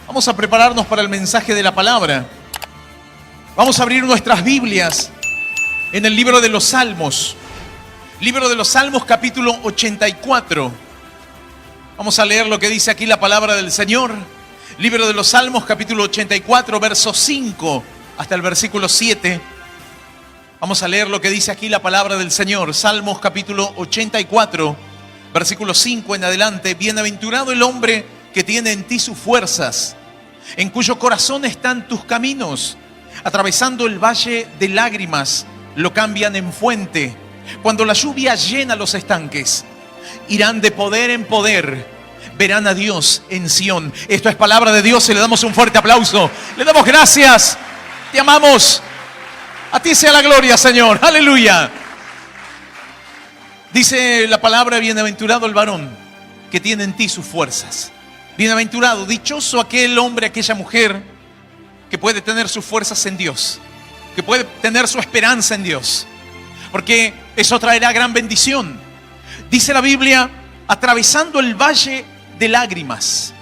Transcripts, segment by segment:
Vamos a prepararnos para el mensaje de la palabra. Vamos a abrir nuestras Biblias en el libro de los Salmos. Libro de los Salmos, capítulo 84. Vamos a leer lo que dice aquí la palabra del Señor. Libro de los Salmos, capítulo 84, verso 5 hasta el versículo 7. Vamos a leer lo que dice aquí la palabra del Señor. Salmos, capítulo 84, versículo 5 en adelante. Bienaventurado el hombre que tiene en ti sus fuerzas, en cuyo corazón están tus caminos. Atravesando el valle de lágrimas, lo cambian en fuente. Cuando la lluvia llena los estanques, irán de poder en poder, verán a Dios en Sión. Esto es palabra de Dios y le damos un fuerte aplauso. Le damos gracias, te amamos. A ti sea la gloria, Señor. Aleluya. Dice la palabra: bienaventurado el varón que tiene en ti sus fuerzas. Bienaventurado, dichoso aquel hombre, aquella mujer que puede tener sus fuerzas en Dios, que puede tener su esperanza en Dios, porque eso traerá gran bendición. Dice la Biblia: atravesando el valle de lágrimas.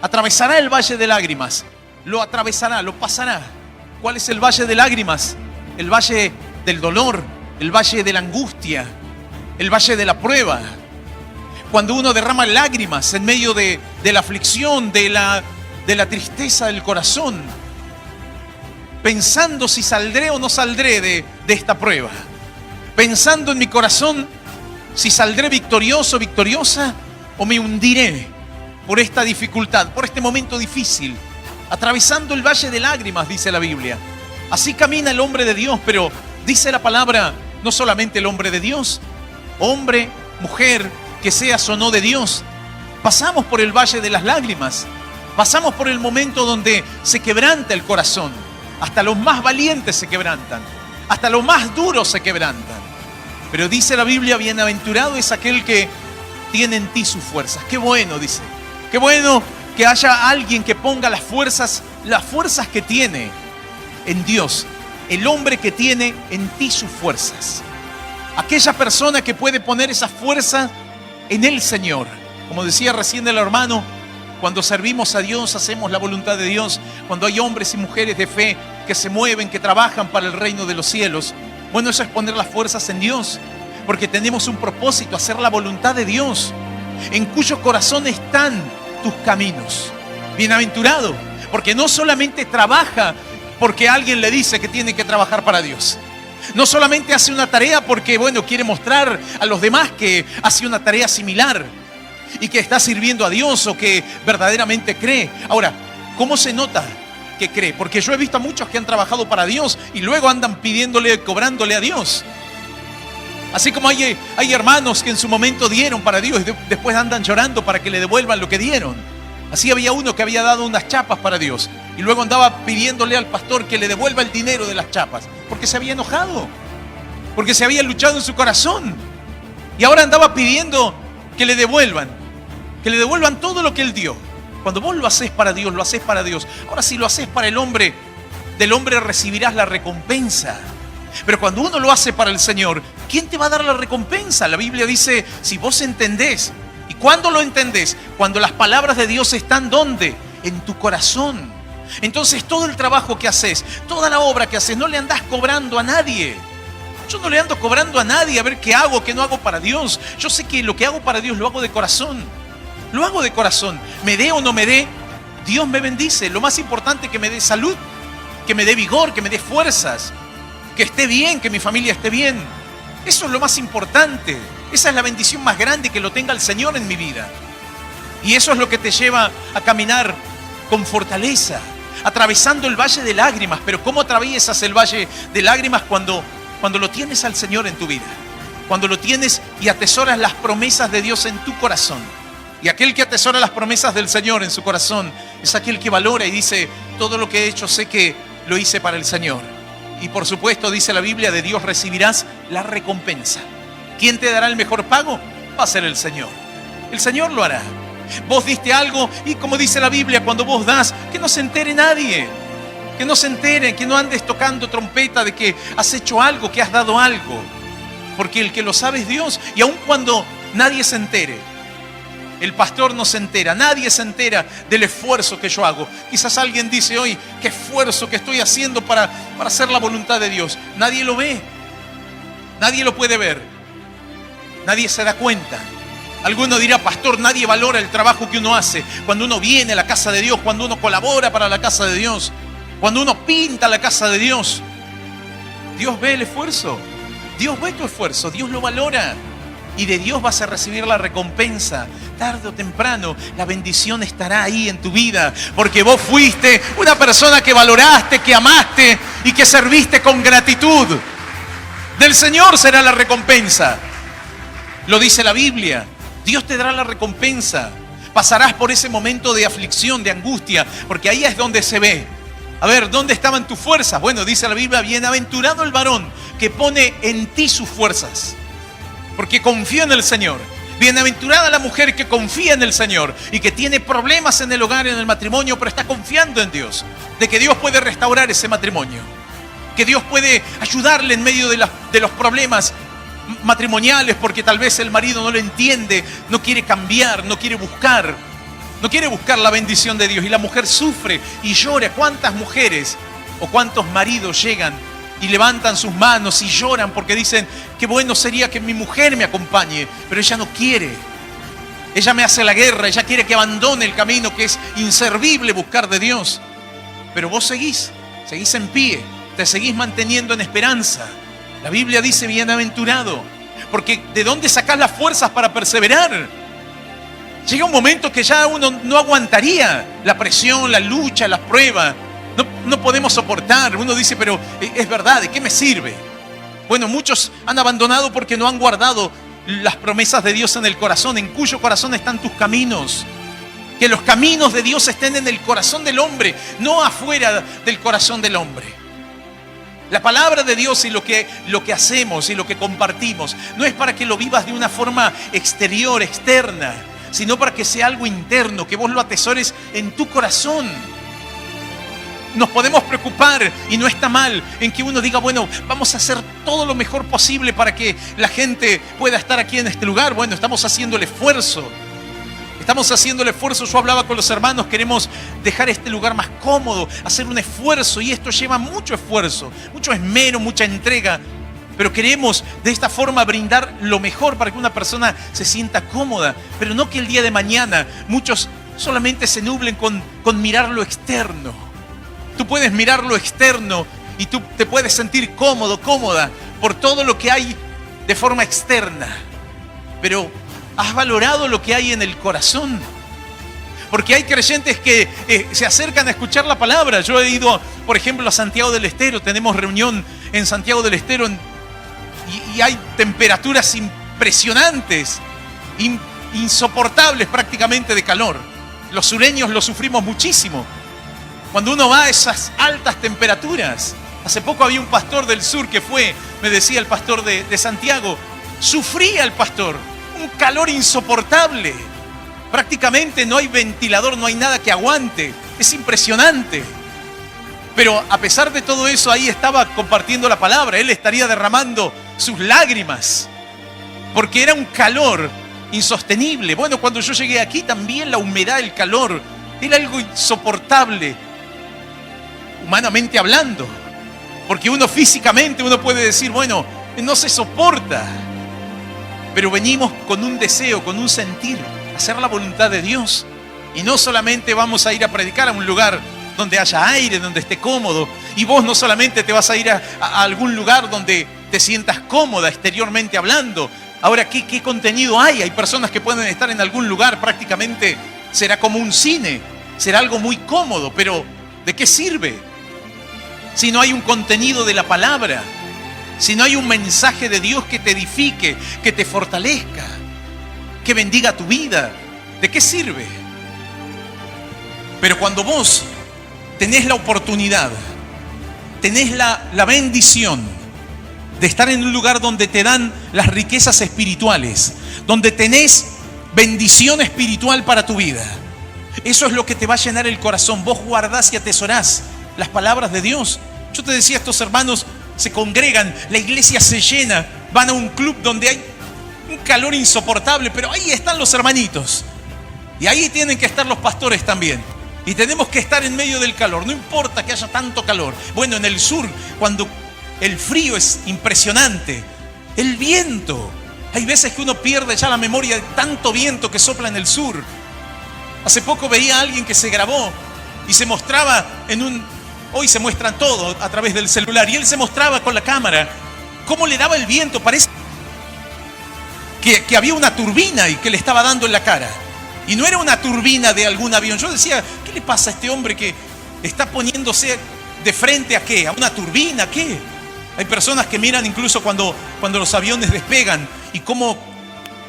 Atravesará el valle de lágrimas. Lo atravesará, lo pasará. ¿Cuál es el valle de lágrimas? El valle del dolor, el valle de la angustia, el valle de la prueba. Cuando uno derrama lágrimas en medio de la aflicción, de la tristeza del corazón, pensando si saldré o no saldré de esta prueba, pensando en mi corazón si saldré victorioso, victoriosa, o me hundiré por esta dificultad, por este momento difícil. Atravesando el valle de lágrimas, dice la Biblia. Así camina el hombre de Dios, pero dice la palabra, no solamente el hombre de Dios, hombre, mujer, que seas o no de Dios, pasamos por el valle de las lágrimas, pasamos por el momento donde se quebranta el corazón. Hasta los más valientes se quebrantan, hasta los más duros se quebrantan. Pero dice la Biblia: bienaventurado es aquel que tiene en ti sus fuerzas. Qué bueno, dice. Qué bueno que haya alguien que ponga las fuerzas que tiene en Dios. El hombre que tiene en ti sus fuerzas. Aquella persona que puede poner esas fuerzas en el Señor. Como decía recién el hermano, cuando servimos a Dios, hacemos la voluntad de Dios. Cuando hay hombres y mujeres de fe que se mueven, que trabajan para el reino de los cielos. Bueno, eso es poner las fuerzas en Dios. Porque tenemos un propósito, hacer la voluntad de Dios. En cuyo corazón están tus caminos. Bienaventurado, porque no solamente trabaja porque alguien le dice que tiene que trabajar para Dios. No solamente hace una tarea porque, quiere mostrar a los demás que hace una tarea similar y que está sirviendo a Dios o que verdaderamente cree. Ahora, ¿cómo se nota que cree? Porque yo he visto a muchos que han trabajado para Dios y luego andan cobrándole a Dios. Así como hay hermanos que en su momento dieron para Dios y después andan llorando para que le devuelvan lo que dieron. Así había uno que había dado unas chapas para Dios y luego andaba pidiéndole al pastor que le devuelva el dinero de las chapas, porque se había enojado, porque se había luchado en su corazón. Y ahora andaba pidiendo que le devuelvan todo lo que él dio. Cuando vos lo haces para Dios, lo haces para Dios. Ahora, si lo haces para el hombre, del hombre recibirás la recompensa. Pero cuando uno lo hace para el Señor, ¿quién te va a dar la recompensa? La Biblia dice: si vos entendés. ¿Y cuándo lo entendés? Cuando las palabras de Dios están ¿dónde? En tu corazón. Entonces todo el trabajo que haces, toda la obra que haces, no le andás cobrando a nadie. Yo no le ando cobrando a nadie a ver qué hago, qué no hago para Dios. Yo sé que lo que hago para Dios lo hago de corazón. Lo hago de corazón. Me dé o no me dé, Dios me bendice. Lo más importante es que me dé salud, que me dé vigor, que me dé fuerzas, que esté bien, que mi familia esté bien. Eso es lo más importante. Esa es la bendición más grande, que lo tenga el Señor en mi vida. Y eso es lo que te lleva a caminar con fortaleza, atravesando el valle de lágrimas. Pero ¿cómo atraviesas el valle de lágrimas? Cuando lo tienes al Señor en tu vida. Cuando lo tienes y atesoras las promesas de Dios en tu corazón. Y aquel que atesora las promesas del Señor en su corazón es aquel que valora y dice: todo lo que he hecho sé que lo hice para el Señor. Y por supuesto, dice la Biblia, de Dios recibirás la recompensa. ¿Quién te dará el mejor pago? Va a ser el Señor. El Señor lo hará. Vos diste algo y, como dice la Biblia, cuando vos das, que no se entere nadie. Que no se entere, que no andes tocando trompeta de que has hecho algo, que has dado algo. Porque el que lo sabe es Dios. Y aun cuando nadie se entere, El pastor no se entera, nadie se entera del esfuerzo que yo hago. Quizás alguien dice hoy, qué esfuerzo que estoy haciendo para hacer la voluntad de Dios. Nadie lo ve, nadie lo puede ver, nadie se da cuenta. Alguno dirá, pastor, nadie valora el trabajo que uno hace. Cuando uno viene a la casa de Dios, cuando uno colabora para la casa de Dios, cuando uno pinta la casa de Dios. Dios ve el esfuerzo, Dios ve tu esfuerzo, Dios lo valora. Y de Dios vas a recibir la recompensa. Tarde o temprano, la bendición estará ahí en tu vida. Porque vos fuiste una persona que valoraste, que amaste y que serviste con gratitud. Del Señor será la recompensa. Lo dice la Biblia. Dios te dará la recompensa. Pasarás por ese momento de aflicción, de angustia, porque ahí es donde se ve. A ver, ¿dónde estaban tus fuerzas? Bueno, dice la Biblia, bienaventurado el varón que pone en ti sus fuerzas, porque confía en el Señor. Bienaventurada la mujer que confía en el Señor y que tiene problemas en el hogar, en el matrimonio, pero está confiando en Dios, de que Dios puede restaurar ese matrimonio, que Dios puede ayudarle en medio de los problemas matrimoniales, porque tal vez el marido no lo entiende, no quiere cambiar, no quiere buscar la bendición de Dios, y la mujer sufre y llora. ¿Cuántas mujeres o cuántos maridos llegan y levantan sus manos y lloran porque dicen, qué bueno sería que mi mujer me acompañe, pero ella no quiere? Ella me hace la guerra, ella quiere que abandone el camino, que es inservible buscar de Dios. Pero vos seguís en pie, te seguís manteniendo en esperanza. La Biblia dice, bienaventurado, porque ¿de dónde sacás las fuerzas para perseverar? Llega un momento que ya uno no aguantaría la presión, la lucha, las pruebas. No podemos soportar. Uno dice, pero es verdad, ¿de qué me sirve? Bueno, muchos han abandonado porque no han guardado las promesas de Dios en el corazón. ¿En cuyo corazón están tus caminos? Que los caminos de Dios estén en el corazón del hombre, no afuera del corazón del hombre. La palabra de Dios y lo que hacemos y lo que compartimos no es para que lo vivas de una forma exterior, externa, sino para que sea algo interno, que vos lo atesores en tu corazón. Nos podemos preocupar, y no está mal, en que uno diga, bueno, vamos a hacer todo lo mejor posible para que la gente pueda estar aquí en este lugar. Bueno, estamos haciendo el esfuerzo. Yo hablaba con los hermanos, queremos dejar este lugar más cómodo, hacer un esfuerzo, y esto lleva mucho esfuerzo, mucho esmero, mucha entrega. Pero queremos de esta forma brindar lo mejor para que una persona se sienta cómoda. Pero no que el día de mañana muchos solamente se nublen con mirar lo externo. Tú puedes mirar lo externo y tú te puedes sentir cómodo, cómoda por todo lo que hay de forma externa. Pero ¿has valorado lo que hay en el corazón? Porque hay creyentes que se acercan a escuchar la palabra. Yo he ido, por ejemplo, a Santiago del Estero. Tenemos reunión en Santiago del Estero y hay temperaturas impresionantes, insoportables prácticamente de calor. Los sureños lo sufrimos muchísimo cuando uno va a esas altas temperaturas. Hace poco había un pastor del sur que me decía el pastor de Santiago, sufría el pastor, un calor insoportable. Prácticamente no hay ventilador, no hay nada que aguante. Es impresionante. Pero a pesar de todo eso, ahí estaba compartiendo la palabra. Él estaría derramando sus lágrimas, porque era un calor insostenible. Bueno, cuando yo llegué aquí también la humedad, el calor, era algo insoportable, humanamente hablando. Porque uno físicamente, uno puede decir, bueno, no se soporta. Pero venimos con un deseo, con un sentir, hacer la voluntad de Dios. Y no solamente vamos a ir a predicar a un lugar donde haya aire, donde esté cómodo. Y vos no solamente te vas a ir a algún lugar donde te sientas cómoda exteriormente hablando. Ahora, ¿qué contenido hay? Hay personas que pueden estar en algún lugar, prácticamente será como un cine, será algo muy cómodo, pero ¿de qué sirve? Si no hay un contenido de la palabra, si no hay un mensaje de Dios que te edifique, que te fortalezca, que bendiga tu vida, ¿de qué sirve? Pero cuando vos tenés la oportunidad, tenés la bendición de estar en un lugar donde te dan las riquezas espirituales, donde tenés bendición espiritual para tu vida, eso es lo que te va a llenar el corazón. Vos guardás y atesorás las palabras de Dios. Yo te decía, estos hermanos se congregan, la iglesia se llena, van a un club donde hay un calor insoportable, pero ahí están los hermanitos, Y ahí tienen que estar los pastores también. Y tenemos que estar en medio del calor, no importa que haya tanto calor. Bueno, en el sur, cuando el frío es impresionante, el viento, hay veces que uno pierde ya la memoria de tanto viento que sopla en el sur. Hace poco veía a alguien que se grabó y se mostraba hoy se muestran todo a través del celular, y él se mostraba con la cámara cómo le daba el viento. Parece que había una turbina y que le estaba dando en la cara. Y no era una turbina de algún avión. Yo decía, ¿qué le pasa a este hombre que está poniéndose de frente a qué? ¿A una turbina? ¿Qué? Hay personas que miran incluso cuando los aviones despegan y cómo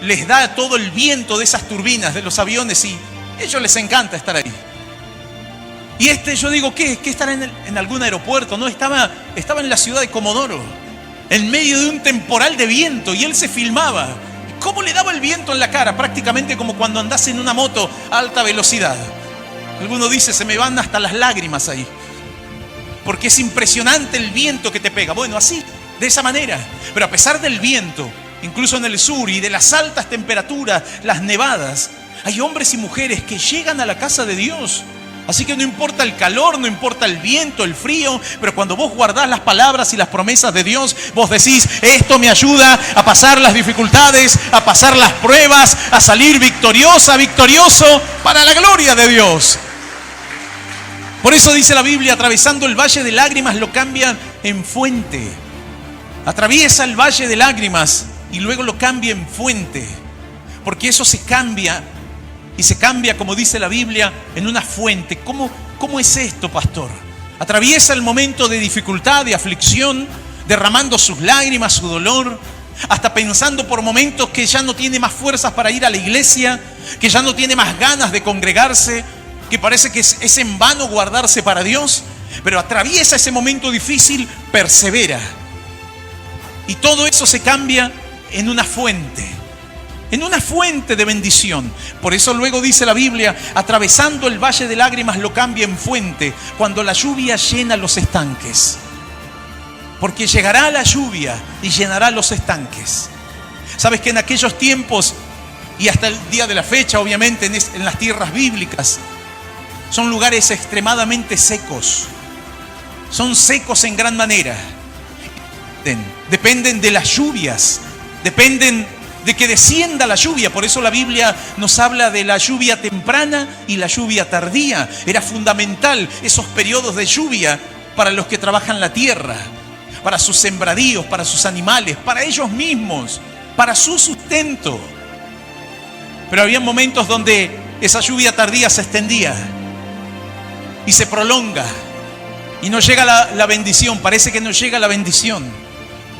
les da todo el viento de esas turbinas de los aviones, y a ellos les encanta estar ahí. Y yo digo, ¿qué estará en algún aeropuerto? No, estaba en la ciudad de Comodoro, en medio de un temporal de viento, y él se filmaba. ¿Cómo le daba el viento en la cara? Prácticamente como cuando andás en una moto a alta velocidad. Alguno dice, se me van hasta las lágrimas ahí, porque es impresionante el viento que te pega. Bueno, así, de esa manera. Pero a pesar del viento, incluso en el sur, y de las altas temperaturas, las nevadas, hay hombres y mujeres que llegan a la casa de Dios. Así que no importa el calor, no importa el viento, el frío, pero cuando vos guardás las palabras y las promesas de Dios, vos decís, esto me ayuda a pasar las dificultades, a pasar las pruebas, a salir victorioso para la gloria de Dios. Por eso dice la Biblia, atravesando el valle de lágrimas lo cambian en fuente. Atraviesa el valle de lágrimas y luego lo cambia en fuente. Porque eso se cambia. Y se cambia, como dice la Biblia, en una fuente. ¿Cómo es esto, pastor? Atraviesa el momento de dificultad, de aflicción, derramando sus lágrimas, su dolor, hasta pensando por momentos que ya no tiene más fuerzas para ir a la iglesia, que ya no tiene más ganas de congregarse, que parece que es en vano guardarse para Dios. Pero atraviesa ese momento difícil, persevera. Y todo eso se cambia en una fuente. En una fuente de bendición. Por eso luego dice la Biblia, atravesando el valle de lágrimas lo cambia en fuente, cuando la lluvia llena los estanques. Porque llegará la lluvia y llenará los estanques. Sabes que en aquellos tiempos, y hasta el día de la fecha, obviamente en las tierras bíblicas, son lugares extremadamente secos. Son secos en gran manera. Dependen de las lluvias, dependen de que descienda la lluvia. Por eso la Biblia nos habla de la lluvia temprana y la lluvia tardía. Era fundamental esos periodos de lluvia para los que trabajan la tierra, para sus sembradíos, para sus animales, para ellos mismos, para su sustento. Pero había momentos donde esa lluvia tardía se extendía y se prolonga y no llega la bendición. Parece que no llega la bendición.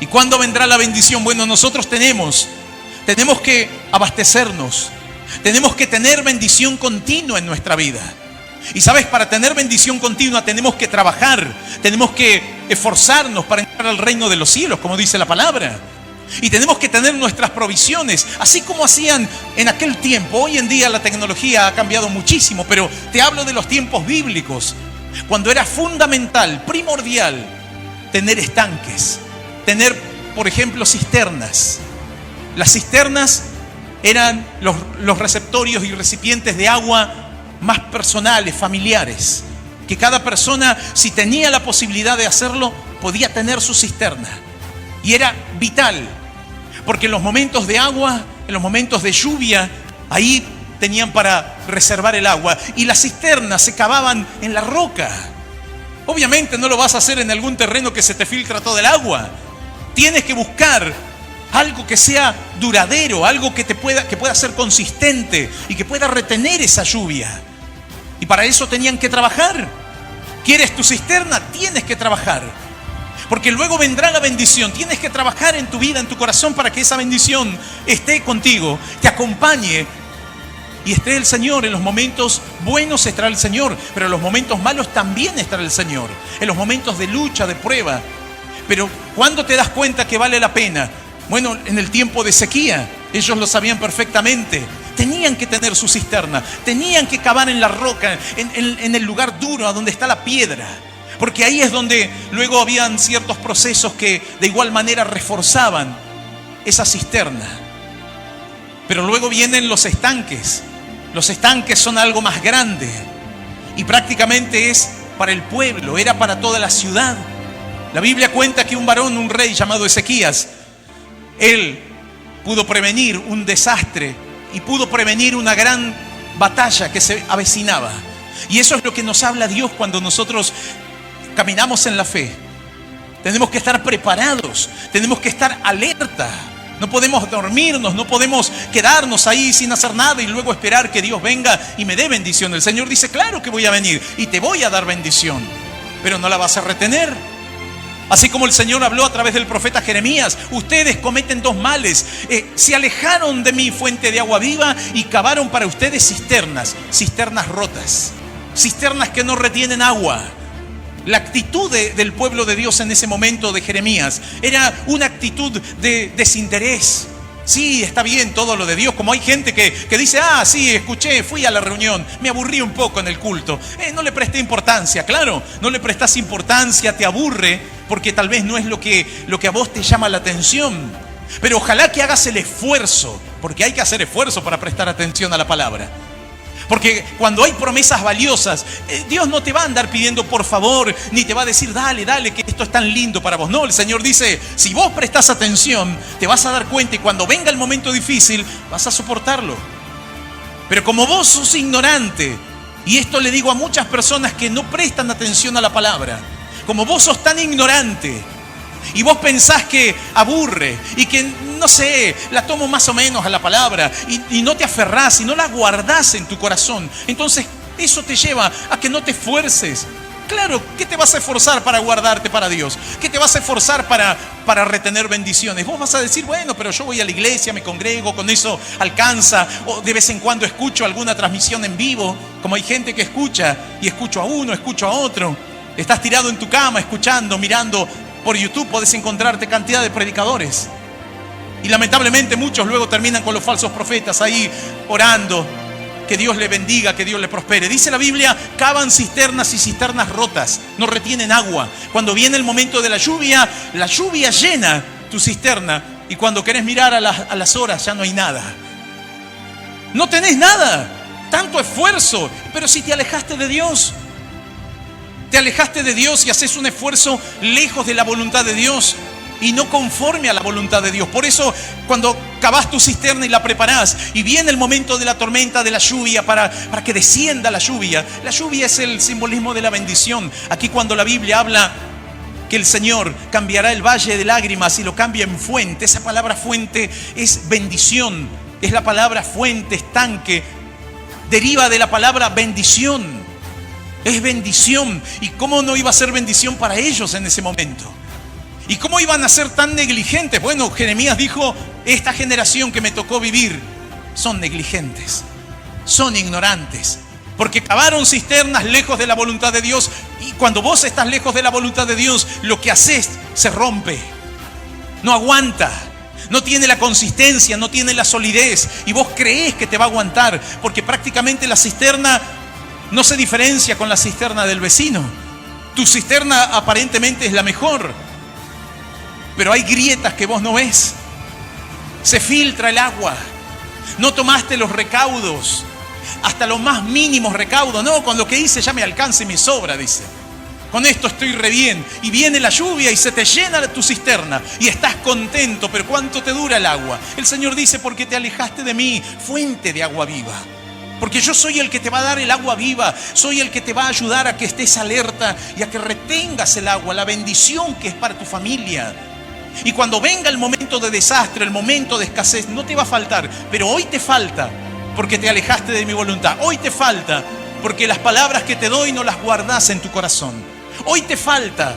¿Y cuándo vendrá la bendición? Bueno, nosotros tenemos que abastecernos. Tenemos que tener bendición continua en nuestra vida. Y sabes, para tener bendición continua tenemos que trabajar. Tenemos que esforzarnos para entrar al reino de los cielos, como dice la palabra. Y tenemos que tener nuestras provisiones, así como hacían en aquel tiempo. Hoy en día la tecnología ha cambiado muchísimo, pero te hablo de los tiempos bíblicos, cuando era fundamental, primordial, tener estanques. Tener, por ejemplo, cisternas. Las cisternas eran los receptorios y recipientes de agua más personales, familiares, que cada persona, si tenía la posibilidad de hacerlo, podía tener su cisterna. Y era vital, porque en los momentos de agua, en los momentos de lluvia, ahí tenían para reservar el agua. Y las cisternas se cavaban en la roca. Obviamente no lo vas a hacer en algún terreno que se te filtra todo el agua. Tienes que buscar algo que sea duradero, algo que pueda ser consistente y que pueda retener esa lluvia. Y para eso tenían que trabajar. ¿Quieres tu cisterna? Tienes que trabajar. Porque luego vendrá la bendición. Tienes que trabajar en tu vida, en tu corazón, para que esa bendición esté contigo, te acompañe. Y esté el Señor. En los momentos buenos estará el Señor, pero en los momentos malos también estará el Señor. En los momentos de lucha, de prueba. Pero ¿cuándo te das cuenta que vale la pena? Bueno, en el tiempo de sequía, ellos lo sabían perfectamente. Tenían que tener su cisterna, tenían que cavar en la roca, en el lugar duro, a donde está la piedra. Porque ahí es donde luego habían ciertos procesos que de igual manera reforzaban esa cisterna. Pero luego vienen los estanques. Los estanques son algo más grande y prácticamente es para el pueblo, era para toda la ciudad. La Biblia cuenta que un varón, un rey llamado Ezequías, él pudo prevenir un desastre y pudo prevenir una gran batalla que se avecinaba. Y eso es lo que nos habla Dios cuando nosotros caminamos en la fe. Tenemos que estar preparados, tenemos que estar alerta. No podemos dormirnos, no podemos quedarnos ahí sin hacer nada y luego esperar que Dios venga y me dé bendición. El Señor dice, claro que voy a venir y te voy a dar bendición, pero no la vas a retener. Así como el Señor habló a través del profeta Jeremías, ustedes cometen dos males. Se alejaron de mi fuente de agua viva y cavaron para ustedes cisternas rotas, cisternas que no retienen agua. La actitud del pueblo de Dios en ese momento de Jeremías era una actitud de desinterés. Sí, está bien todo lo de Dios, como hay gente que dice, sí, escuché, fui a la reunión, me aburrí un poco en el culto. No le presté importancia, claro, no le prestas importancia, te aburre, porque tal vez no es lo que a vos te llama la atención. Pero ojalá que hagas el esfuerzo, porque hay que hacer esfuerzo para prestar atención a la palabra. Porque cuando hay promesas valiosas, Dios no te va a andar pidiendo por favor, ni te va a decir dale, que esto es tan lindo para vos. No, el Señor dice, si vos prestás atención, te vas a dar cuenta y cuando venga el momento difícil, vas a soportarlo. Pero como vos sos ignorante, y esto le digo a muchas personas que no prestan atención a la palabra, como vos sos tan ignorante, y vos pensás que aburre y que, no sé, la tomo más o menos a la palabra y no te aferrás y no la guardás en tu corazón, entonces eso te lleva a que no te esfuerces. Claro, ¿qué te vas a esforzar para guardarte para Dios? ¿Qué te vas a esforzar para retener bendiciones? Vos vas a decir, bueno, pero yo voy a la iglesia, me congrego, con eso alcanza, o de vez en cuando escucho alguna transmisión en vivo, como hay gente que escucha, y escucho a uno, escucho a otro. Estás tirado en tu cama, escuchando, mirando. Por YouTube podés encontrarte cantidad de predicadores. Y lamentablemente muchos luego terminan con los falsos profetas ahí orando. Que Dios le bendiga, que Dios le prospere. Dice la Biblia, cavan cisternas y cisternas rotas, no retienen agua. Cuando viene el momento de la lluvia llena tu cisterna. Y cuando querés mirar a las horas ya no hay nada. No tenés nada, tanto esfuerzo, pero si te alejaste de Dios. Te alejaste de Dios y haces un esfuerzo lejos de la voluntad de Dios y no conforme a la voluntad de Dios. Por eso cuando cavás tu cisterna y la preparás y viene el momento de la tormenta, de la lluvia, para que descienda la lluvia es el simbolismo de la bendición. Aquí cuando la Biblia habla que el Señor cambiará el valle de lágrimas y lo cambia en fuente, esa palabra fuente es bendición, es la palabra fuente, estanque, deriva de la palabra bendición. Es bendición. ¿Y cómo no iba a ser bendición para ellos en ese momento? ¿Y cómo iban a ser tan negligentes? Bueno, Jeremías dijo, esta generación que me tocó vivir son negligentes, son ignorantes, porque cavaron cisternas lejos de la voluntad de Dios. Y cuando vos estás lejos de la voluntad de Dios, lo que haces se rompe, no aguanta. No tiene la consistencia, no tiene la solidez. Y vos creés que te va a aguantar, porque prácticamente la cisterna no se diferencia con la cisterna del vecino. Tu cisterna aparentemente es la mejor, pero hay grietas que vos no ves. Se filtra el agua. No tomaste los recaudos, hasta los más mínimos recaudos. No, con lo que hice ya me alcanza y me sobra, dice. Con esto estoy re bien. Y viene la lluvia y se te llena tu cisterna y estás contento, pero ¿cuánto te dura el agua? El Señor dice, porque te alejaste de mí, fuente de agua viva. Porque yo soy el que te va a dar el agua viva, soy el que te va a ayudar a que estés alerta y a que retengas el agua, la bendición que es para tu familia. Y cuando venga el momento de desastre, el momento de escasez, no te va a faltar, pero hoy te falta porque te alejaste de mi voluntad. Hoy te falta porque las palabras que te doy no las guardás en tu corazón. Hoy te falta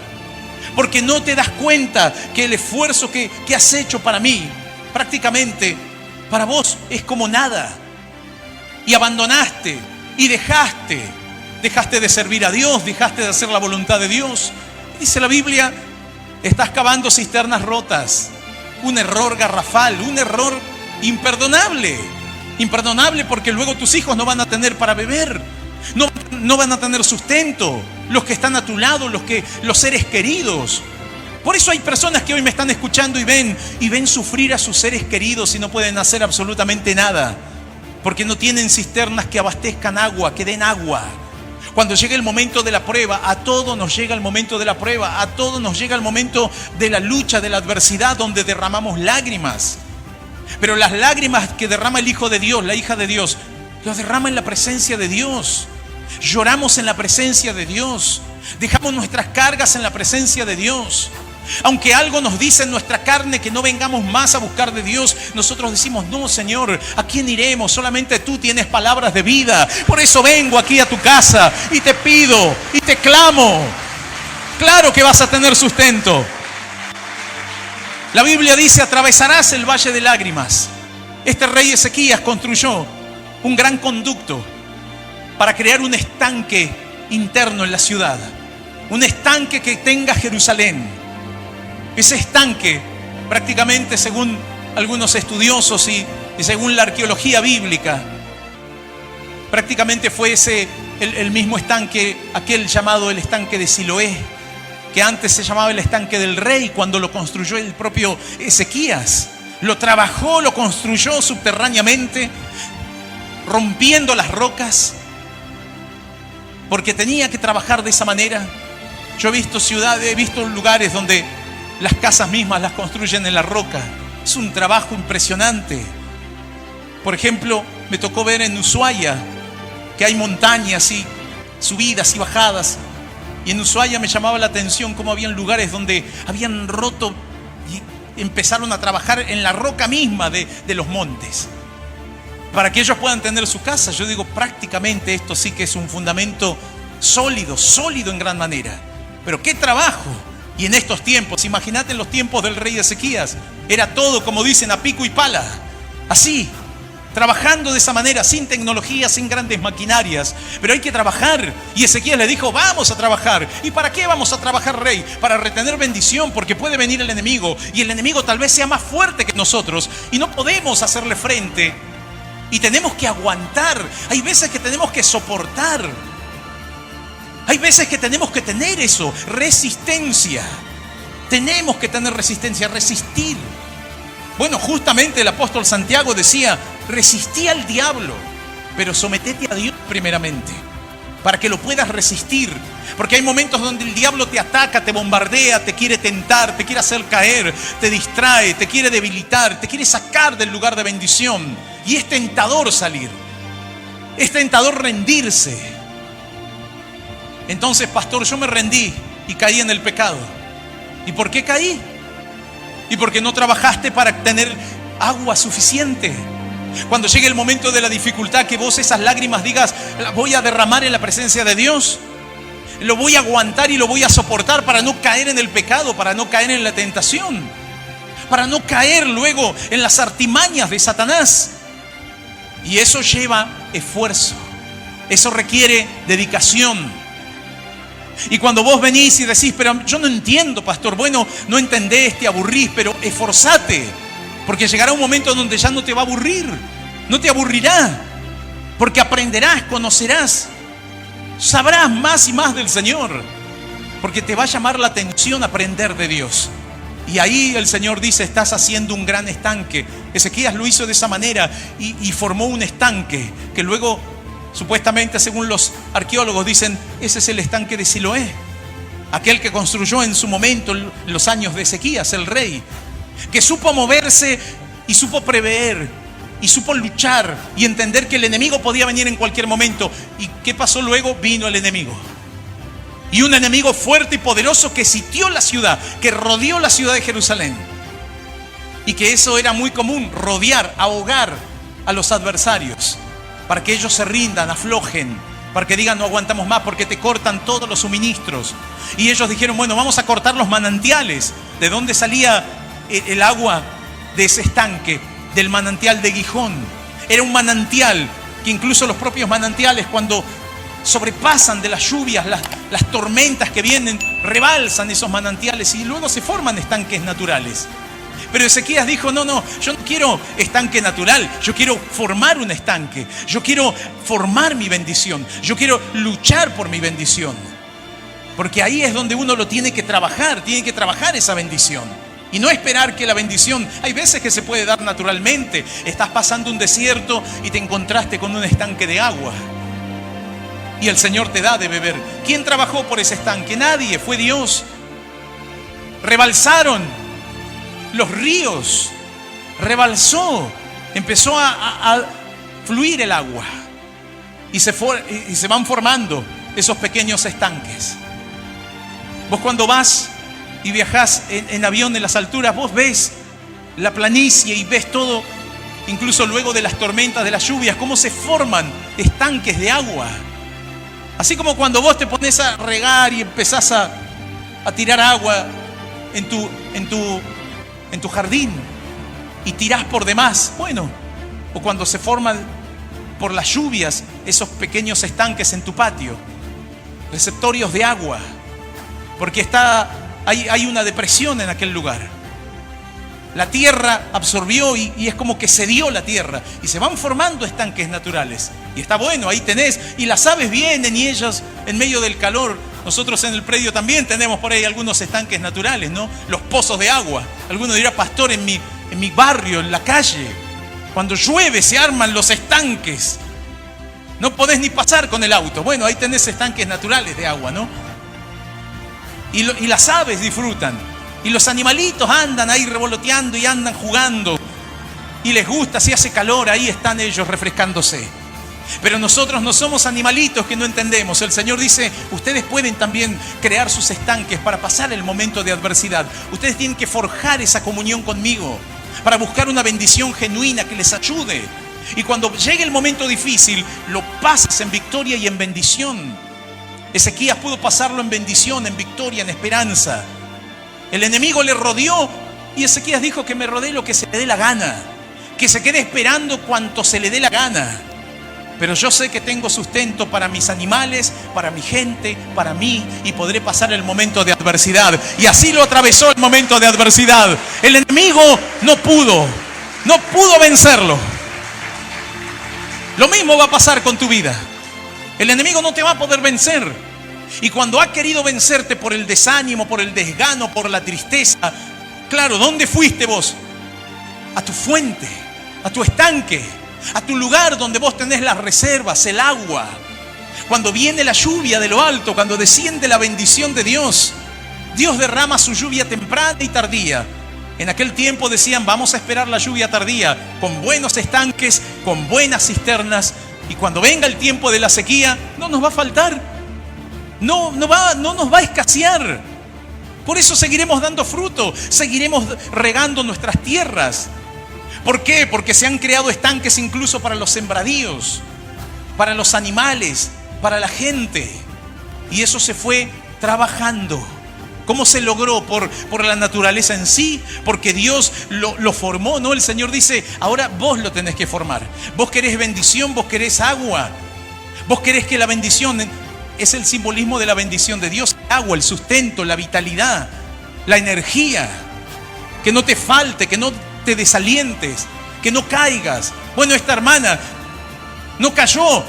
porque no te das cuenta que el esfuerzo que has hecho para mí, prácticamente para vos es como nada. Y abandonaste y dejaste de servir a Dios, dejaste de hacer la voluntad de Dios. Dice la Biblia, estás cavando cisternas rotas. Un error garrafal, un error imperdonable. Imperdonable porque luego tus hijos no van a tener para beber, no van a tener sustento, los que están a tu lado, los seres queridos. Por eso hay personas que hoy me están escuchando y ven sufrir a sus seres queridos y no pueden hacer absolutamente nada. porque no tienen cisternas que abastezcan agua, que den agua. Cuando llega el momento de la prueba, a todos nos llega el momento de la prueba, a todos nos llega el momento de la lucha, de la adversidad, donde derramamos lágrimas. Pero las lágrimas que derrama el Hijo de Dios, la hija de Dios, los derrama en la presencia de Dios. Lloramos en la presencia de Dios. Dejamos nuestras cargas en la presencia de Dios. Aunque algo nos dice en nuestra carne que no vengamos más a buscar de Dios, nosotros decimos, no, Señor, ¿a quién iremos? Solamente tú tienes palabras de vida. Por eso vengo aquí a tu casa y te pido y te clamo. Claro que vas a tener sustento. La Biblia dice, atravesarás el valle de lágrimas. Este rey Ezequías construyó un gran conducto para crear un estanque interno en la ciudad. Un estanque que tenga Jerusalén. Ese estanque, prácticamente según algunos estudiosos y según la arqueología bíblica, prácticamente fue el mismo estanque, aquel llamado el estanque de Siloé, que antes se llamaba el estanque del rey, cuando lo construyó el propio Ezequías. Lo trabajó, lo construyó subterráneamente, rompiendo las rocas, porque tenía que trabajar de esa manera. Yo he visto ciudades, he visto lugares donde las casas mismas las construyen en la roca. Es un trabajo impresionante. Por ejemplo, me tocó ver en Ushuaia que hay montañas y subidas y bajadas. Y en Ushuaia me llamaba la atención cómo habían lugares donde habían roto y empezaron a trabajar en la roca misma de los montes, para que ellos puedan tener su casa. Yo digo, prácticamente esto sí que es un fundamento sólido en gran manera. Pero qué trabajo. Y en estos tiempos, imagínate en los tiempos del rey Ezequías, era todo, como dicen, a pico y pala. Así, trabajando de esa manera, sin tecnología, sin grandes maquinarias. Pero hay que trabajar. Y Ezequías le dijo, vamos a trabajar. ¿Y para qué vamos a trabajar, rey? Para retener bendición, porque puede venir el enemigo. Y el enemigo tal vez sea más fuerte que nosotros. Y no podemos hacerle frente. Y tenemos que aguantar. Hay veces que tenemos que soportar. Hay veces que tenemos que tener eso, resistencia. Tenemos que tener resistencia, resistir. Bueno, justamente el apóstol Santiago decía, resistí al diablo, pero sometete a Dios primeramente, para que lo puedas resistir. Porque hay momentos donde el diablo te ataca, te bombardea, te quiere tentar, te quiere hacer caer, te distrae, te quiere debilitar, te quiere sacar del lugar de bendición. Y es tentador salir, es tentador rendirse. Entonces, pastor, yo me rendí y caí en el pecado. ¿Y por qué caí? Y porque no trabajaste para tener agua suficiente. Cuando llegue el momento de la dificultad, que vos esas lágrimas digas, las voy a derramar en la presencia de Dios. Lo voy a aguantar y lo voy a soportar para no caer en el pecado, para no caer en la tentación, para no caer luego en las artimañas de Satanás. Y eso lleva esfuerzo. Eso requiere dedicación. Y cuando vos venís y decís, pero yo no entiendo, pastor, bueno, no entendés, te aburrís, pero esforzate, porque llegará un momento donde ya no te va a aburrir, no te aburrirá, porque aprenderás, conocerás, sabrás más y más del Señor, porque te va a llamar la atención aprender de Dios. Y ahí el Señor dice, estás haciendo un gran estanque. Ezequías lo hizo de esa manera y formó un estanque que luego, supuestamente, según los arqueólogos, dicen, ese es el estanque de Siloé, aquel que construyó en su momento, en los años de Ezequías, el rey, que supo moverse y supo prever y supo luchar y entender que el enemigo podía venir en cualquier momento. ¿Y qué pasó luego? Vino el enemigo. Y un enemigo fuerte y poderoso que sitió la ciudad, que rodeó la ciudad de Jerusalén. Y que eso era muy común, rodear, ahogar a los adversarios, para que ellos se rindan, aflojen, para que digan no aguantamos más, porque te cortan todos los suministros. Y ellos dijeron, bueno, vamos a cortar los manantiales. ¿De dónde salía el agua de ese estanque? Del manantial de Gijón. Era un manantial que incluso los propios manantiales, cuando sobrepasan de las lluvias, las tormentas que vienen, rebalsan esos manantiales y luego se forman estanques naturales. Pero Ezequías dijo, no, yo no quiero estanque natural, yo quiero formar un estanque, yo quiero formar mi bendición, yo quiero luchar por mi bendición. Porque ahí es donde uno lo tiene que trabajar esa bendición. Y no esperar que la bendición, hay veces que se puede dar naturalmente. Estás pasando un desierto y te encontraste con un estanque de agua. Y el Señor te da de beber. ¿Quién trabajó por ese estanque? Nadie, fue Dios. Rebalsaron los ríos, rebalsó, empezó a fluir el agua. Y se van formando esos pequeños estanques. Vos cuando vas y viajás en avión en las alturas, vos ves la planicie y ves todo, incluso luego de las tormentas, de las lluvias, cómo se forman estanques de agua. Así como cuando vos te pones a regar y empezás a tirar agua en tu jardín y tirás por demás. Bueno, o cuando se forman por las lluvias esos pequeños estanques en tu patio, receptorios de agua, porque hay una depresión en aquel lugar. La tierra absorbió y es como que cedió la tierra y se van formando estanques naturales. Y está bueno, ahí tenés, y las aves vienen y ellas en medio del calor. Nosotros en el predio también tenemos por ahí algunos estanques naturales, ¿no? Los pozos de agua. Alguno dirá, pastor, en mi barrio, en la calle, cuando llueve se arman los estanques. No podés ni pasar con el auto. Bueno, ahí tenés estanques naturales de agua, ¿no? Y las aves disfrutan. Y los animalitos andan ahí revoloteando y andan jugando. Y les gusta, si hace calor, ahí están ellos refrescándose. Pero nosotros no somos animalitos que no entendemos. El Señor dice, ustedes pueden también crear sus estanques para pasar el momento de adversidad. Ustedes tienen que forjar esa comunión conmigo para buscar una bendición genuina que les ayude. Y cuando llegue el momento difícil, lo pasas en victoria y en bendición. Ezequías pudo pasarlo en bendición, en victoria, en esperanza. El enemigo le rodeó y Ezequías dijo que me rodee lo que se le dé la gana, que se quede esperando cuanto se le dé la gana. Pero yo sé que tengo sustento para mis animales, para mi gente, para mí, y podré pasar el momento de adversidad. Y así lo atravesó el momento de adversidad. El enemigo no pudo vencerlo. Lo mismo va a pasar con tu vida. El enemigo no te va a poder vencer. Y cuando ha querido vencerte por el desánimo, por el desgano, por la tristeza, claro, ¿dónde fuiste vos? A tu fuente, a tu estanque, a tu lugar donde vos tenés las reservas, el agua. Cuando viene la lluvia de lo alto, cuando desciende la bendición de Dios, Dios derrama su lluvia temprana y tardía. En aquel tiempo decían, vamos a esperar la lluvia tardía, con buenos estanques, con buenas cisternas, y cuando venga el tiempo de la sequía, no nos va a faltar. No nos va a escasear. Por eso seguiremos dando fruto, seguiremos regando nuestras tierras. ¿Por qué? Porque se han creado estanques incluso para los sembradíos, para los animales, para la gente. Y eso se fue trabajando. ¿Cómo se logró? Por la naturaleza en sí, porque Dios lo formó, ¿no? El Señor dice, ahora vos lo tenés que formar. Vos querés bendición, vos querés agua. Vos querés que la bendición... Es el simbolismo de la bendición de Dios. El agua, el sustento, la vitalidad, la energía. Que no te falte, que no te desalientes, que no caigas. Bueno, esta hermana no cayó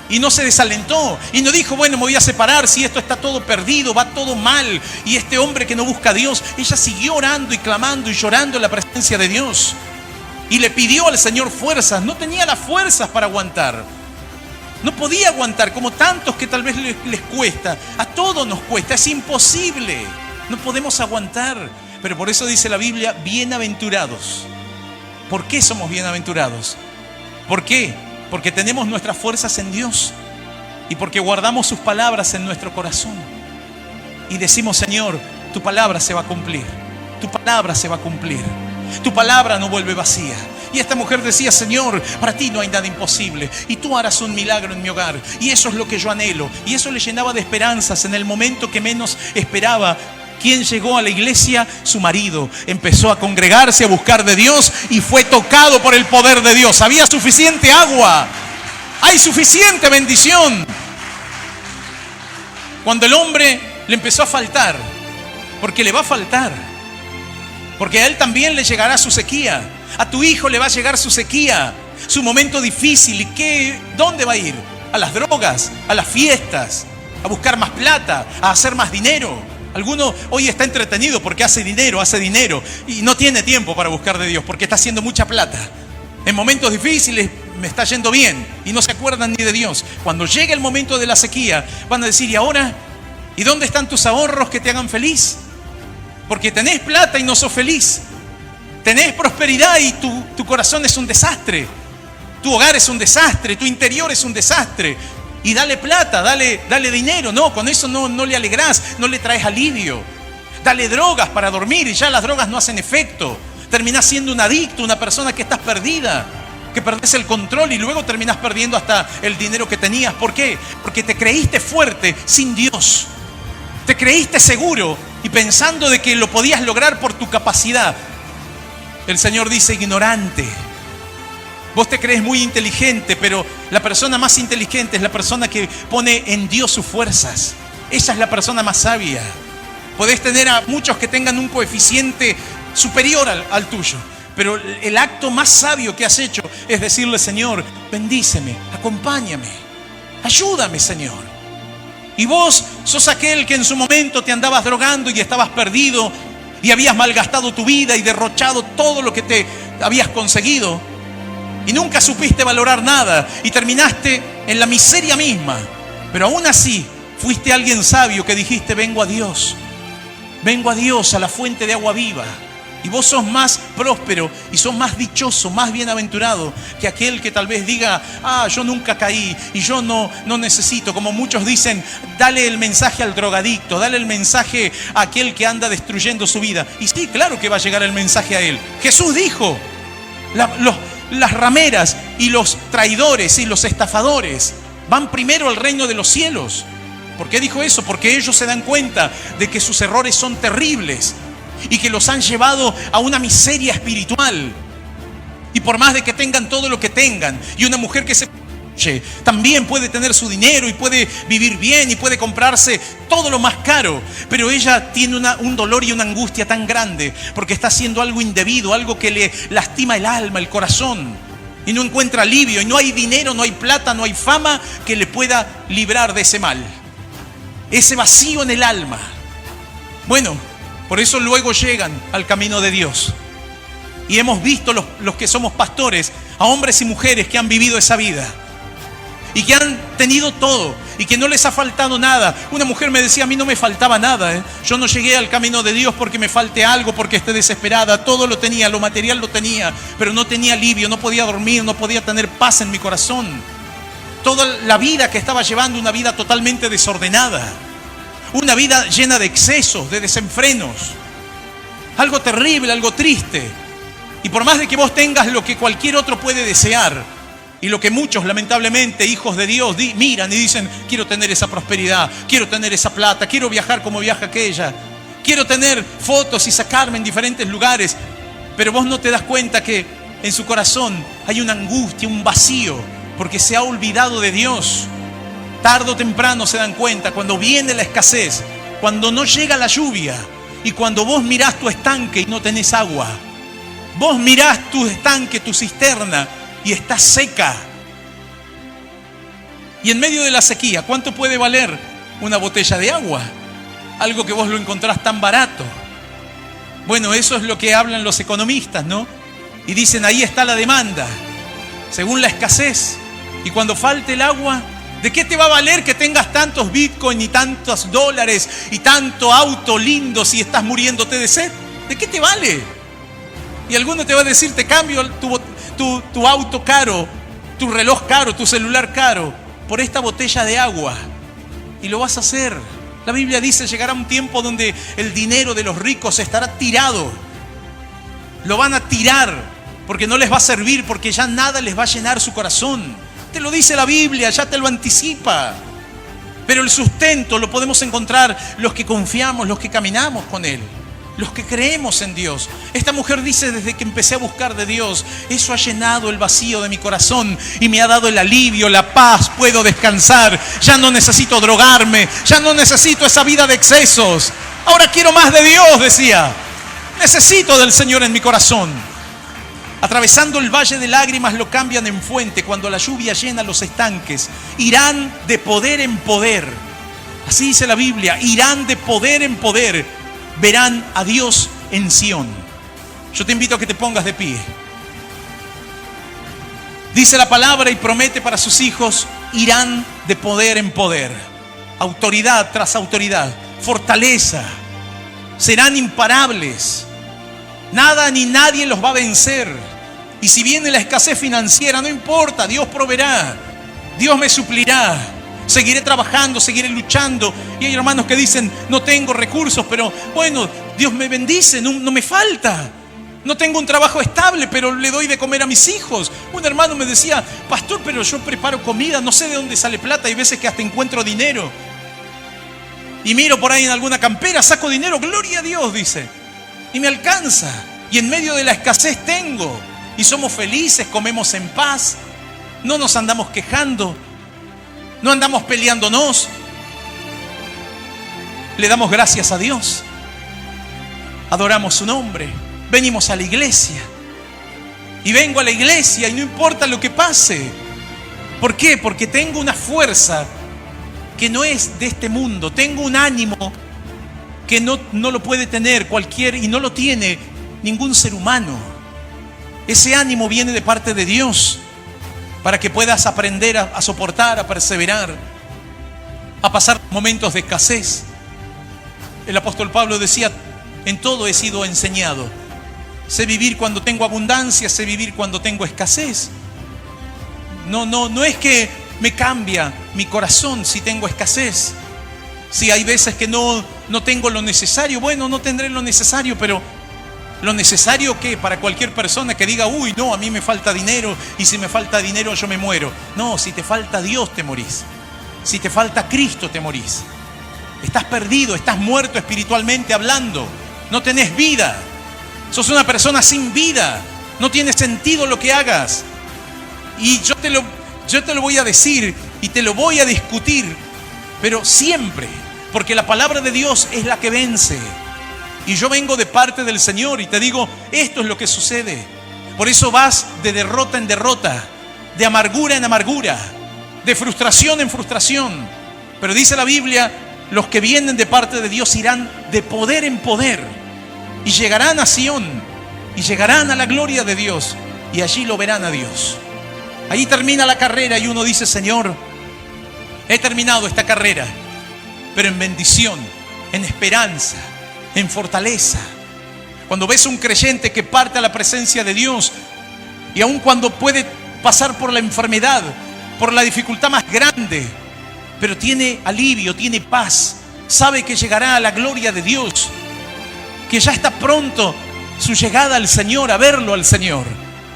y no se desalentó. Y no dijo, bueno, me voy a separar si esto está todo perdido, va todo mal. Y este hombre que no busca a Dios, ella siguió orando y clamando y llorando en la presencia de Dios. Y le pidió al Señor fuerzas. No tenía las fuerzas para aguantar. No podía aguantar, como tantos que tal vez les cuesta. A todos nos cuesta, es imposible. No podemos aguantar. Pero por eso dice la Biblia, bienaventurados. ¿Por qué somos bienaventurados? ¿Por qué? Porque tenemos nuestras fuerzas en Dios. Y porque guardamos sus palabras en nuestro corazón. Y decimos, Señor, tu palabra se va a cumplir. Tu palabra se va a cumplir. Tu palabra no vuelve vacía. Y esta mujer decía, Señor, para ti no hay nada imposible. Y tú harás un milagro en mi hogar. Y eso es lo que yo anhelo. Y eso le llenaba de esperanzas en el momento que menos esperaba. ¿Quién llegó a la iglesia? Su marido. Empezó a congregarse, a buscar de Dios y fue tocado por el poder de Dios. Había suficiente agua. Hay suficiente bendición. Cuando el hombre le empezó a faltar, porque le va a faltar, porque a él también le llegará su sequía. A tu hijo le va a llegar su sequía, su momento difícil. ¿Y dónde va a ir? A las drogas, a las fiestas, a buscar más plata, a hacer más dinero. Alguno hoy está entretenido porque hace dinero y no tiene tiempo para buscar de Dios porque está haciendo mucha plata. En momentos difíciles me está yendo bien y no se acuerdan ni de Dios. Cuando llegue el momento de la sequía van a decir, ¿y ahora? ¿Y dónde están tus ahorros que te hagan feliz? Porque tenés plata y no sos feliz. Tenés prosperidad y tu corazón es un desastre. Tu hogar es un desastre, tu interior es un desastre. Y dale plata, dale dinero. No, con eso no le alegrás, no le traes alivio. Dale drogas para dormir y ya las drogas no hacen efecto. Terminás siendo un adicto, una persona que estás perdida, que perdés el control y luego terminás perdiendo hasta el dinero que tenías. ¿Por qué? Porque te creíste fuerte sin Dios. Te creíste seguro y pensando de que lo podías lograr por tu capacidad. El Señor dice, ignorante. Vos te crees muy inteligente, pero la persona más inteligente es la persona que pone en Dios sus fuerzas. Esa es la persona más sabia. Podés tener a muchos que tengan un coeficiente superior al tuyo, pero el acto más sabio que has hecho es decirle, Señor, bendíceme, acompáñame, ayúdame, Señor. Y vos sos aquel que en su momento te andabas drogando y estabas perdido y habías malgastado tu vida y derrochado todo lo que te habías conseguido y nunca supiste valorar nada y terminaste en la miseria misma, pero aún así fuiste alguien sabio que dijiste, vengo a Dios, a la fuente de agua viva. Y vos sos más próspero y sos más dichoso, más bienaventurado que aquel que tal vez diga, yo nunca caí y yo no necesito. Como muchos dicen, dale el mensaje al drogadicto, dale el mensaje a aquel que anda destruyendo su vida. Y sí, claro que va a llegar el mensaje a él. Jesús dijo, las rameras y los traidores y los estafadores van primero al reino de los cielos. ¿Por qué dijo eso? Porque ellos se dan cuenta de que sus errores son terribles y que los han llevado a una miseria espiritual. Y por más de que tengan todo lo que tengan, y una mujer que se también puede tener su dinero y puede vivir bien y puede comprarse todo lo más caro, pero ella tiene un dolor y una angustia tan grande porque está haciendo algo indebido, algo que le lastima el alma, el corazón, y no encuentra alivio, y no hay dinero, no hay plata, no hay fama que le pueda librar de ese mal, ese vacío en el alma. Bueno, por eso luego llegan al camino de Dios. Y hemos visto los que somos pastores, a hombres y mujeres que han vivido esa vida y que han tenido todo y que no les ha faltado nada. Una mujer me decía, a mí no me faltaba nada, Yo no llegué al camino de Dios porque me falte algo, porque esté desesperada. Todo lo tenía, lo material lo tenía, pero no tenía alivio, no podía dormir, no podía tener paz en mi corazón. Toda la vida que estaba llevando, una vida totalmente desordenada, una vida llena de excesos, de desenfrenos. Algo terrible, algo triste. Y por más de que vos tengas lo que cualquier otro puede desear, y lo que muchos, lamentablemente, hijos de Dios, miran y dicen, quiero tener esa prosperidad, quiero tener esa plata, quiero viajar como viaja aquella, quiero tener fotos y sacarme en diferentes lugares. Pero vos no te das cuenta que en su corazón hay una angustia, un vacío, porque se ha olvidado de Dios. Tarde o temprano se dan cuenta, cuando viene la escasez, cuando no llega la lluvia y cuando vos mirás tu estanque y no tenés agua. Vos mirás tu estanque, tu cisterna y está seca. Y en medio de la sequía, ¿cuánto puede valer una botella de agua? Algo que vos lo encontrás tan barato. Bueno, eso es lo que hablan los economistas, ¿no? Y dicen, ahí está la demanda, según la escasez. Y cuando falte el agua, ¿de qué te va a valer que tengas tantos bitcoins y tantos dólares y tanto auto lindo si estás muriéndote de sed? ¿De qué te vale? Y alguno te va a decir, te cambio tu auto caro, tu reloj caro, tu celular caro, por esta botella de agua. Y lo vas a hacer. La Biblia dice, llegará un tiempo donde el dinero de los ricos estará tirado. Lo van a tirar porque no les va a servir, porque ya nada les va a llenar su corazón. Te lo dice la Biblia, ya te lo anticipa. Pero el sustento lo podemos encontrar los que confiamos, los que caminamos con Él, los que creemos en Dios. Esta mujer dice, desde que empecé a buscar de Dios, eso ha llenado el vacío de mi corazón y me ha dado el alivio, la paz, puedo descansar. Ya no necesito drogarme, ya no necesito esa vida de excesos. Ahora quiero más de Dios, decía. Necesito del Señor en mi corazón. Atravesando el valle de lágrimas lo cambian en fuente. Cuando la lluvia llena los estanques, irán de poder en poder. Así dice la Biblia, irán de poder en poder, verán a Dios en Sión. Yo te invito a que te pongas de pie. Dice la palabra y promete para sus hijos, irán de poder en poder, autoridad tras autoridad, fortaleza, serán imparables. Nada ni nadie los va a vencer. Y si viene la escasez financiera, no importa, Dios proveerá, Dios me suplirá. Seguiré trabajando, seguiré luchando. Y hay hermanos que dicen, no tengo recursos, pero bueno, Dios me bendice, no me falta. No tengo un trabajo estable, pero le doy de comer a mis hijos. Un hermano me decía, pastor, pero yo preparo comida, no sé de dónde sale plata. Hay veces que hasta encuentro dinero. Y miro por ahí en alguna campera, saco dinero, gloria a Dios, dice. Y me alcanza. Y en medio de la escasez tengo. Y somos felices, comemos en paz. No nos andamos quejando. No andamos peleándonos. Le damos gracias a Dios. Adoramos su nombre. Venimos a la iglesia. Y vengo a la iglesia y no importa lo que pase. ¿Por qué? Porque tengo una fuerza que no es de este mundo. Tengo un ánimo que no lo puede tener cualquier, y no lo tiene ningún ser humano. Ese ánimo viene de parte de Dios para que puedas aprender a soportar, a perseverar, a pasar momentos de escasez. El apóstol Pablo decía, en todo he sido enseñado. Sé vivir cuando tengo abundancia, sé vivir cuando tengo escasez. No es que me cambia mi corazón si tengo escasez. Si hay veces que no tengo lo necesario, bueno, no tendré lo necesario, pero lo necesario que para cualquier persona que diga, uy, no, a mí me falta dinero, y si me falta dinero yo me muero. No, si te falta Dios te morís. Si te falta Cristo te morís. Estás perdido, estás muerto espiritualmente hablando. No tenés vida. Sos una persona sin vida. No tiene sentido lo que hagas. Y yo te lo voy a decir y te lo voy a discutir, pero siempre, porque la palabra de Dios es la que vence. Y yo vengo de parte del Señor y te digo, esto es lo que sucede. Por eso vas de derrota en derrota, de amargura en amargura, de frustración en frustración. Pero dice la Biblia, los que vienen de parte de Dios irán de poder en poder. Y llegarán a Sión, y llegarán a la gloria de Dios, y allí lo verán a Dios. Allí termina la carrera y uno dice, Señor, he terminado esta carrera, pero en bendición, en esperanza, en fortaleza. Cuando ves un creyente que parte a la presencia de Dios, y aun cuando puede pasar por la enfermedad, por la dificultad más grande, pero tiene alivio, tiene paz, sabe que llegará a la gloria de Dios, que ya está pronto su llegada al Señor, a verlo al Señor.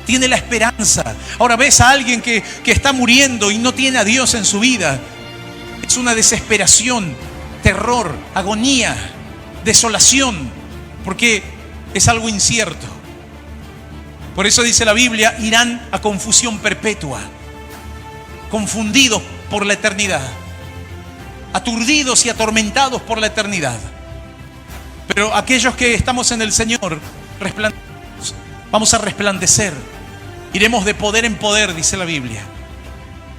Tiene la esperanza. Ahora ves a alguien que está muriendo y no tiene a Dios en su vida. Es una desesperación, terror, agonía, desolación, porque es algo incierto. Por eso dice la Biblia, irán a confusión perpetua, confundidos por la eternidad, aturdidos y atormentados por la eternidad. Pero aquellos que estamos en el Señor, vamos a resplandecer. Iremos de poder en poder, dice la Biblia.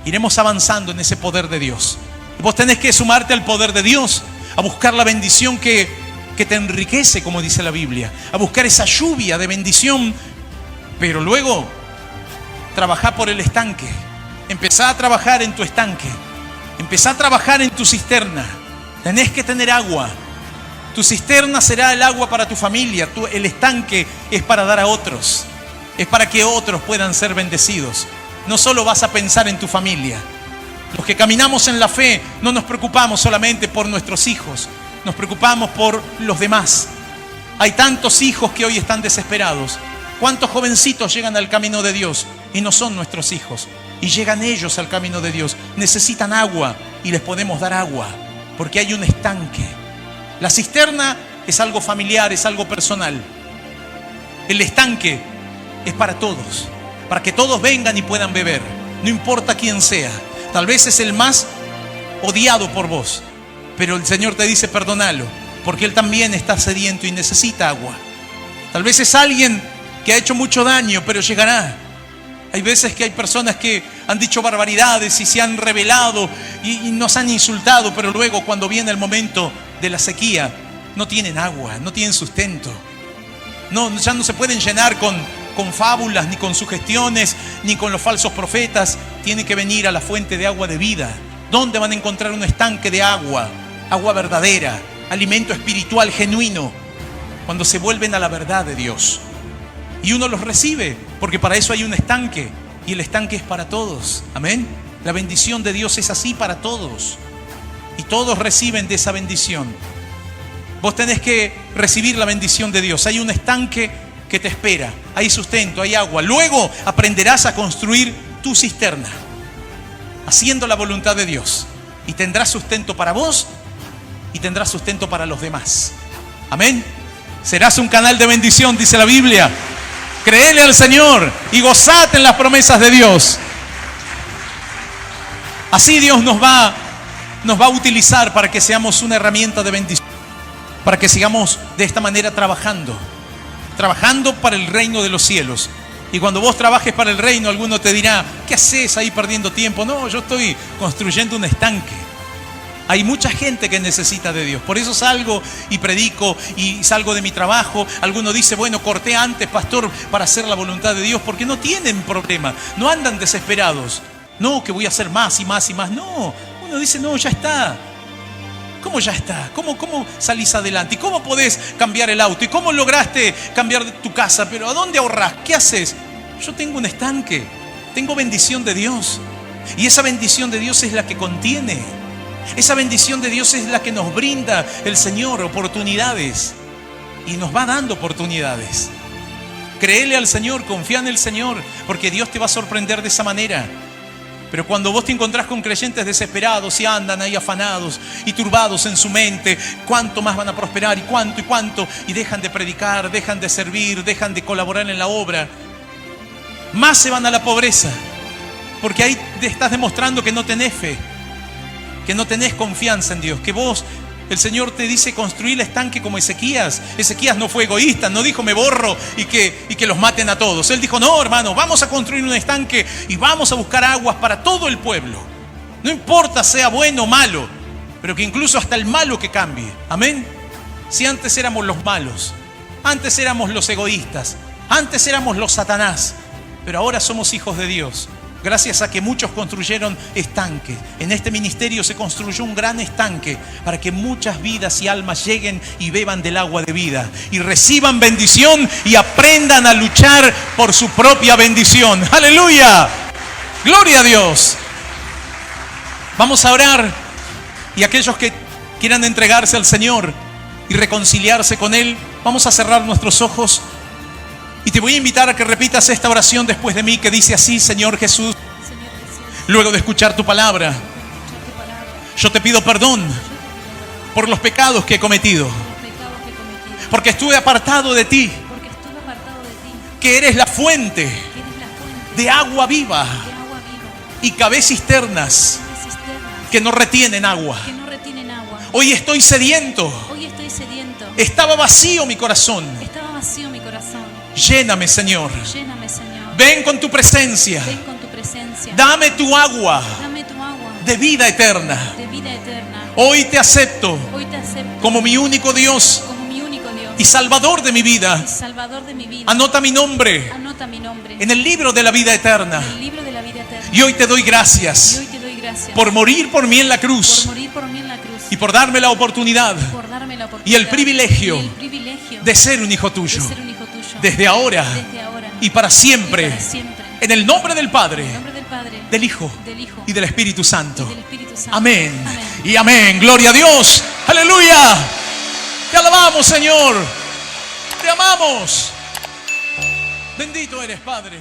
Iremos avanzando en ese poder de Dios. Y vos tenés que sumarte al poder de Dios, a buscar la bendición que te enriquece, como dice la Biblia, a buscar esa lluvia de bendición, pero luego trabajá por el estanque. Empezá a trabajar en tu estanque. Empezá a trabajar en tu cisterna. Tenés que tener agua. Tu cisterna será el agua para tu familia. El estanque es para dar a otros. Es para que otros puedan ser bendecidos. No solo vas a pensar en tu familia. Los que caminamos en la fe no nos preocupamos solamente por nuestros hijos. Nos preocupamos por los demás. Hay tantos hijos que hoy están desesperados. ¿Cuántos jovencitos llegan al camino de Dios y no son nuestros hijos? Y llegan ellos al camino de Dios. Necesitan agua y les podemos dar agua porque hay un estanque. La cisterna es algo familiar, es algo personal. El estanque es para todos, para que todos vengan y puedan beber, no importa quién sea. Tal vez es el más odiado por vos, pero el Señor te dice perdónalo, porque Él también está sediento y necesita agua. Tal vez es alguien que ha hecho mucho daño, pero llegará. Hay veces que hay personas que han dicho barbaridades y se han rebelado y nos han insultado, pero luego cuando viene el momento de la sequía, no tienen agua, no tienen sustento. No, ya no se pueden llenar con fábulas, ni con sugestiones, ni con los falsos profetas. Tienen que venir a la fuente de agua de vida. ¿Dónde van a encontrar un estanque de agua? Agua verdadera, alimento espiritual genuino, cuando se vuelven a la verdad de Dios. Y uno los recibe, porque para eso hay un estanque, y el estanque es para todos. Amén. La bendición de Dios es así para todos, y todos reciben de esa bendición. Vos tenés que recibir la bendición de Dios. Hay un estanque que te espera, hay sustento, hay agua. Luego aprenderás a construir tu cisterna, haciendo la voluntad de Dios, y tendrás sustento para vos y tendrás sustento para los demás. Amén. Serás un canal de bendición, dice la Biblia. Créele al Señor y gozate en las promesas de Dios. Así Dios nos va a utilizar para que seamos una herramienta de bendición, para que sigamos de esta manera trabajando para el reino de los cielos. Y cuando vos trabajes para el reino, alguno te dirá: ¿qué haces ahí perdiendo tiempo? No, yo estoy construyendo un estanque. Hay mucha gente que necesita de Dios. Por eso salgo y predico y salgo de mi trabajo. Alguno dice: bueno, corté antes, pastor, para hacer la voluntad de Dios, porque no tienen problema, no andan desesperados. No, que voy a hacer más y más y más. No, uno dice: no, ya está. ¿Cómo ya está? ¿Cómo salís adelante? ¿Y cómo podés cambiar el auto? ¿Y cómo lograste cambiar tu casa? ¿Pero a dónde ahorrás? ¿Qué haces? Yo tengo un estanque, tengo bendición de Dios. Y esa bendición de Dios es la que contiene. Esa bendición de Dios es la que nos brinda el Señor, oportunidades. Y nos va dando oportunidades. Créele al Señor, confía en el Señor, porque Dios te va a sorprender de esa manera. Pero cuando vos te encontrás con creyentes desesperados y andan ahí afanados y turbados en su mente, ¿cuánto más van a prosperar? ¿Y cuánto? Y dejan de predicar, dejan de servir, dejan de colaborar en la obra. Más se van a la pobreza, porque ahí te estás demostrando que no tenés fe, que no tenés confianza en Dios, que vos, el Señor te dice construir el estanque como Ezequías. Ezequías no fue egoísta, no dijo: me borro y que los maten a todos. Él dijo: no, hermano, vamos a construir un estanque y vamos a buscar aguas para todo el pueblo. No importa sea bueno o malo, pero que incluso hasta el malo que cambie. Amén. Si antes éramos los malos, antes éramos los egoístas, antes éramos los Satanás, pero ahora somos hijos de Dios. Gracias a que muchos construyeron estanques. En este ministerio se construyó un gran estanque para que muchas vidas y almas lleguen y beban del agua de vida y reciban bendición y aprendan a luchar por su propia bendición. ¡Aleluya! ¡Gloria a Dios! Vamos a orar, y aquellos que quieran entregarse al Señor y reconciliarse con Él, vamos a cerrar nuestros ojos. Y te voy a invitar a que repitas esta oración después de mí, que dice así: Señor Jesús, luego de escuchar tu palabra, yo te pido perdón por los pecados que he cometido, porque estuve apartado de ti, que eres la fuente de agua viva, y cavé cisternas que no retienen agua. Hoy estoy sediento. Estaba vacío mi corazón. Lléname, Señor. Ven con tu presencia. Dame tu agua de vida eterna. Hoy te acepto como mi único Dios y Salvador de mi vida. Anota mi nombre en el libro de la vida eterna. Y hoy te doy gracias por morir por mí en la cruz y por darme la oportunidad y el privilegio de ser un hijo tuyo. Desde ahora y para siempre, en el nombre del Padre, del Hijo y del Espíritu Santo. Amén y amén. Gloria a Dios. Aleluya. Te alabamos, Señor. Te amamos. Bendito eres, Padre.